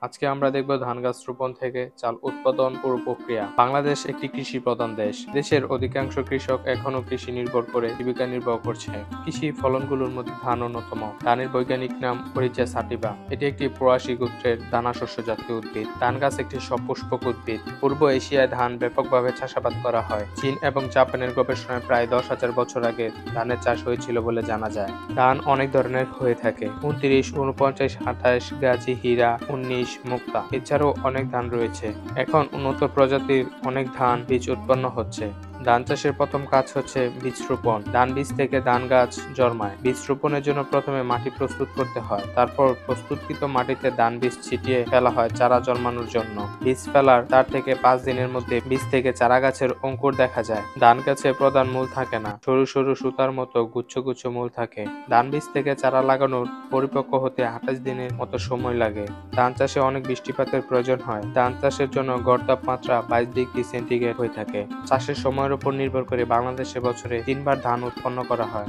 আজকে আমরা দেখব ধান গাছ রোপণ থেকে চাল উৎপাদন পুরো প্রক্রিয়া। বাংলাদেশ একটি কৃষি প্রধান দেশ। দেশের অধিকাংশ কৃষক এখনো কৃষি নির্ভর করে জীবিকা নির্বাহ করছে। কৃষি ফলনগুলোর মধ্যে ধান অন্যতম। ধানের বৈজ্ঞানিক নাম ওরিজা সাটিভা। এটি একটি প্রোয়াসী গোত্রের দানা শস্য জাতীয় উদ্ভিদ। ধান গাছ একটি সপুষ্পক উদ্ভিদ। পূর্ব এশিয়ায় ধান ব্যাপকভাবে চাষাবাদ করা হয়। চীন এবং জাপানের গবেষণায় প্রায় 10,000 বছর আগে ধানের চাষ হয়েছিল বলে জানা যায়। ধান অনেক ধরনের হয়ে থাকে: 29, 49, 28, গাজী, হীরা, 19, মুক্তা। এছাড়াও অনেক ধান রয়েছে। এখন উন্নত প্রজাতির অনেক ধান বীজ উৎপন্ন হচ্ছে। ধান চাষের প্রথম কাজ হচ্ছে বীজ রোপণ। ধান বীজ থেকে ধান গাছ জন্মায়। বীজ রোপণের জন্য প্রথমে মাটি প্রস্তুত করতে হয়। তারপর প্রস্তুতকৃত মাটিতে ধান বীজ ছিটিয়ে ফেলা হয় চারা জন্মানোর জন্য। বীজ ফেলার 4 থেকে 5 দিনের মধ্যে বীজ থেকে চারা গাছের অঙ্কুর দেখা যায়। ধান গাছে প্রধান মূল থাকে না, সরু সরু সুতার মতো গুচ্ছ গুচ্ছ মূল থাকে। ধান বীজ থেকে চারা লাগানোর পরিপক্ক হতে 28 দিনের মতো সময় লাগে। ধান চাষে অনেক বৃষ্টিপাতের প্রয়োজন হয়। ধান চাষের জন্য গড় তাপমাত্রা 22 ডিগ্রি সেন্টিগ্রেড হয়ে থাকে। চাষের সময়ের উপর নির্ভর করে বাংলাদেশে বছরে 3 বার ধান উৎপন্ন করা হয়: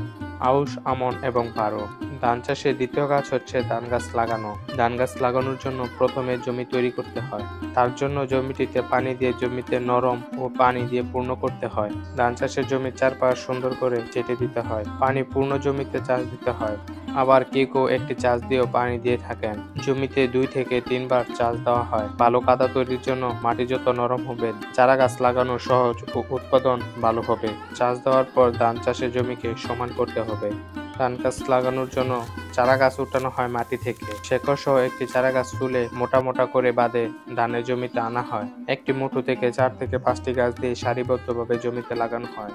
আউশ, আমন এবং বারো। ধান চাষের দ্বিতীয় কাজ হচ্ছে ধান গাছ লাগানো। ধান গাছ লাগানোর জন্য প্রথমে জমি তৈরি করতে হয়। তার জন্য জমিটিতে পানি দিয়ে জমিতে নরম ও পানি দিয়ে পূর্ণ করতে হয়। ধান চাষের জমির চারপাশ সুন্দর করে চেটে দিতে হয়। পানি পূর্ণ জমিতে চাষ দিতে হয়। আবার কেউ একটি চাষ দিয়েও পানি দিয়ে থাকেন। জমিতে 2 থেকে 3 বার চাষ দেওয়া হয়। ভালো কাদা তৈরির জন্য মাটি যত নরম হবে চারা গাছ লাগানো সহজ ও উৎপাদন ভালো হবে। চাষ দেওয়ার পর ধান চাষের জমিকে সমান করতে হবে। ধান গাছ লাগানোর জন্য চারা গাছ উঠানো হয় মাটি থেকে। শেকড় সহ একটি চারা গাছ তুলে মোটা মোটা করে বাঁধে ধানের জমিতে আনা হয়। একটি মুঠো থেকে 4 থেকে 5টি গাছ দিয়ে সারিবদ্ধভাবে জমিতে লাগানো হয়।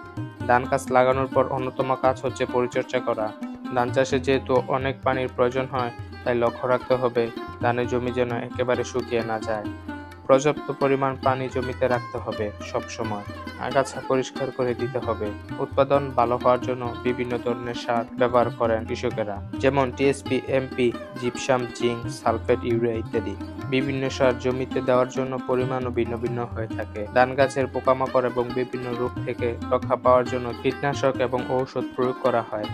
ধান গাছ লাগানোর পর অন্যতম কাজ হচ্ছে পরিচর্যা করা। ধান চাষে যেহেতু অনেক পানির প্রয়োজন হয়, তাই লক্ষ্য রাখতে হবে ধানের জমি যেন একেবারে শুকিয়ে না যায়। পর্যাপ্ত পরিমাণ পানি জমিতে রাখতে হবে সব সময়। আগাছা পরিষ্কার করে দিতে হবে। উৎপাদন ভালো হওয়ার জন্য বিভিন্ন ধরনের সার ব্যবহার করেন কৃষকেরা, যেমন TSP, MP, gypsum, zinc, sulphate, urea ইত্যাদি। বিভিন্ন সার জমিতে দেওয়ার জন্য পরিমাণও ভিন্ন ভিন্ন হয়ে থাকে। ধান গাছের পোকামাকড় এবং বিভিন্ন রোগ থেকে রক্ষা পাওয়ার জন্য কীটনাশক এবং ঔষধ প্রয়োগ করা হয়।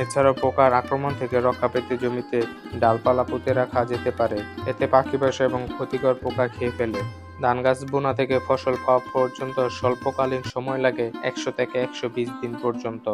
এছাড়াও পোকার আক্রমণ থেকে রক্ষা পেতে জমিতে ডালপালা পুঁতে রাখা যেতে পারে। এতে পাখি বাসা এবং ক্ষতিকর পোকা খেয়ে ফেলে। ধান গাছ বোনা থেকে ফসল পাওয়া পর্যন্ত স্বল্পকালীন সময় লাগে 100 থেকে 120 দিন পর্যন্ত।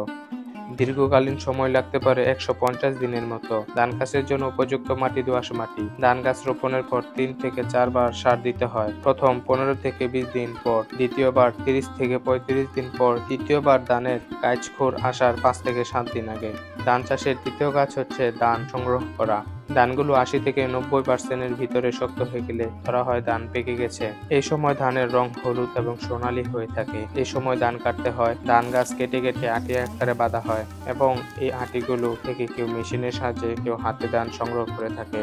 দীর্ঘকালীন সময় লাগতে পারে 150 দিনের মতো। ধান গাছের জন্য উপযুক্ত মাটি দোআঁশ মাটি। ধান গাছ রোপণের পর 3 থেকে 4 বার সার দিতে হয়। প্রথম 15 থেকে 20 দিন পর, দ্বিতীয়বার 30 থেকে 35 দিন পর, তৃতীয়বার ধানের কাইচখোর আসার 5 থেকে 7 দিন আগে। ধান চাষের তৃতীয় কাজ হচ্ছে ধান সংগ্রহ করা। ধানগুলো 80 থেকে 90% ভিতরে শক্ত হয়ে গেলে ধরা হয় ধান পেকে গেছে। এই সময় ধানের রং হলুদ এবং সোনালী হয়ে থাকে। এই সময় ধান কাটতে হয়। ধান গাছ কেটে কেটে আটি আকারে বাঁধা হয় এবং এই আটিগুলো থেকে কেউ মেশিনের সাহায্যে, কেউ হাতে ধান সংগ্রহ করে থাকে।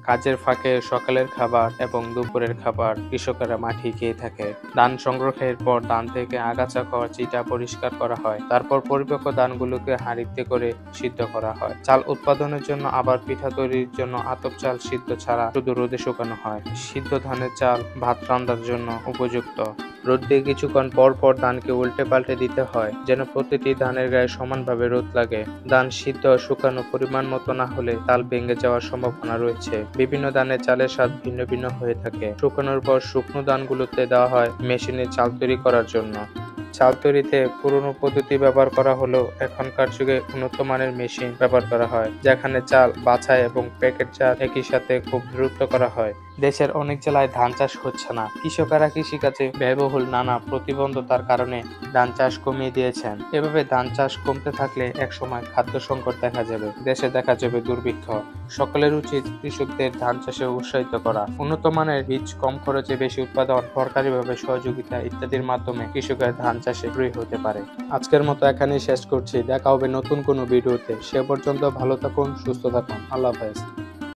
কাজের ফাঁকে সকালের খাবার এবং দুপুরের খাবার কৃষকেরা মাঠে খেয়ে থাকে। ধান সংগ্রহের পর ধান থেকে আগাছা খাওয়ার চিটা পরিষ্কার করা হয়। তারপর পরিপক্ক ধানগুলোকে হাঁড়িতে করে সিদ্ধ করা হয়। চাল উৎপাদনের জন্য আবার পিঠা তৈরির জন্য আতপ চাল সিদ্ধ ছাড়া শুধু রোদে শুকানো হয়। সিদ্ধ ধানের চাল ভাত রান্নার জন্য উপযুক্ত। রোদ দিয়ে কিছুক্ষণ পর পর ধানকে উল্টে পাল্টে দিতে হয়, যেন প্রতিটি ধানের গায়ে সমানভাবে রোদ লাগে। ধান সিদ্ধ শুকানো পরিমাণ মতো না হলে চাল ভেঙে যাওয়ার সম্ভাবনা রয়েছে। বিভিন্ন ধানের চালের স্বাদ ভিন্ন ভিন্ন হয়ে থাকে। শুকানোর পর শুকনো ধানগুলোতে দেওয়া হয় মেশিনে চাল তৈরি করার জন্য। চাল তৈরিতে পুরনো পদ্ধতি ব্যবহার করা হলেও এখনকার যুগে উন্নত মানের মেশিন ব্যবহার করা হয়, যেখানে চাল বাছাই এবং প্যাকেট চাল একই সাথে খুব দ্রুত করা হয়। দেশের অনেক জেলায় ধান চাষ হচ্ছে না। কৃষকেরা কৃষিকাজে ব্যয়বহুল নানা প্রতিবন্ধকতার কারণে ধান চাষ কমিয়ে দিয়েছেন। এভাবে ধান চাষ কমতে থাকলে একসময় খাদ্য সংকট দেখা যাবে, দেশে দেখা যাবে দুর্ভিক্ষ। সকলের উচিত কৃষকদের ধান চাষে উৎসাহিত করা। উন্নত মানের বীজ, কম খরচে বেশি উৎপাদন, সরকারিভাবে সহযোগিতা ইত্যাদির মাধ্যমে কৃষকের ধান চাষে আগ্রহী হতে পারে। আজকের মতো এখানেই শেষ করছি। দেখা হবে নতুন কোনো ভিডিওতে। সে পর্যন্ত ভালো থাকুন, সুস্থ থাকুন। আল্লাহ হাফেজ।